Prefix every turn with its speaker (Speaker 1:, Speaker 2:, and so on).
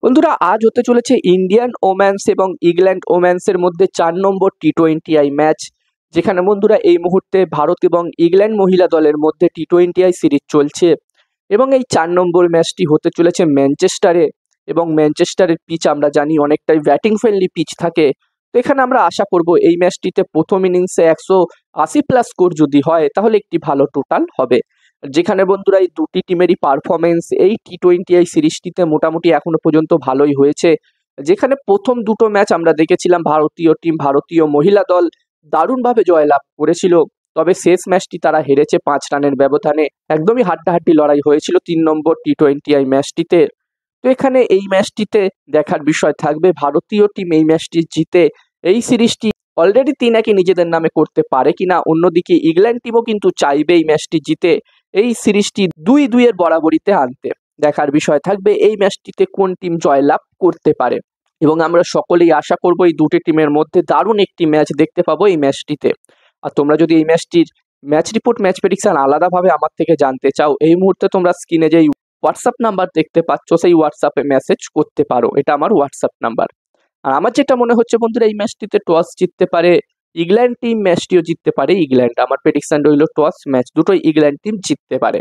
Speaker 1: বন্ধুরা, আজ হতে চলেছে ইন্ডিয়ান ওম্যানস এবং ইংল্যান্ড ওম্যানসের মধ্যে ৪ নম্বর টি-20 ম্যাচ। যেখানে বন্ধুরা এই মুহূর্তে ভারত এবং ইংল্যান্ড মহিলা দলের মধ্যে টি-20 সিরিজ চলছে এবং এই ৪ নম্বর ম্যাচটি হতে চলেছে ম্যানচেস্টারে। এবং ম্যানচেস্টারের পিচ আমরা জানি অনেকটাই ব্যাটিং ফ্রেন্ডলি পিচ থাকে। তো এখানে আমরা আশা করব এই ম্যাচটিতে প্রথম ইনিংসে ১৮০+ স্কোর যদি হয় তাহলে একটি ভালো টোটাল হবে। যেখানে বন্ধুরা এই দুটি টিমেরই পারফরমেন্স এই টি-20 সিরিজটিতে মোটামুটি এখনো পর্যন্ত ভালোই হয়েছে। যেখানে প্রথম দুটো ম্যাচ আমরা দেখেছিলাম ভারতীয় মহিলা দল দারুণভাবে জয়লাভ করেছিল। তবে শেষ ম্যাচটি তারা হেরেছে ৫ রানের ব্যবধানে। একদমই হাড্ডাহাড্ডি লড়াই হয়েছিল ৩ নম্বর টি-20 ম্যাচটিতে। তো এখানে এই ম্যাচটিতে দেখার বিষয় থাকবে ভারতীয় টিম এই ম্যাচটি জিতে এই সিরিজটি অলরেডি ৩-১ নিজেদের নামে করতে পারে কিনা। অন্যদিকে ইংল্যান্ড টিমও কিন্তু চাইবে এই ম্যাচটি জিতে এই সিরিজটি ২-২ এর বরাবরিতে আনতে। দেখার বিষয় থাকবে এই ম্যাচটিতে কোন টিম জয়লাভ করতে পারে এবং আমরা সকলেই আশা করব এই দুটি টিমের মধ্যে দারুণ একটি ম্যাচ দেখতে পাবো এই ম্যাচটিতে। আর তোমরা যদি এই ম্যাচটির ম্যাচ রিপোর্ট, ম্যাচ প্রেডিকশন আলাদাভাবে আমার থেকে জানতে চাও, এই মুহূর্তে তোমরা স্ক্রিনে যেই হোয়াটসঅ্যাপ নাম্বার দেখতে পাচ্ছ সেই হোয়াটসঅ্যাপে মেসেজ করতে পারো। এটা আমার হোয়াটসঅ্যাপ নাম্বার। আর আমার যেটা মনে হচ্ছে বন্ধুরা, এই ম্যাচটিতে টস জিততে পারে ইংল্যান্ড টিম, ম্যাচটিও জিততে পারে ইংল্যান্ড। আমার প্রেডিকশন রইল টস ম্যাচ দুটোই ইংল্যান্ড টিম জিততে পারে।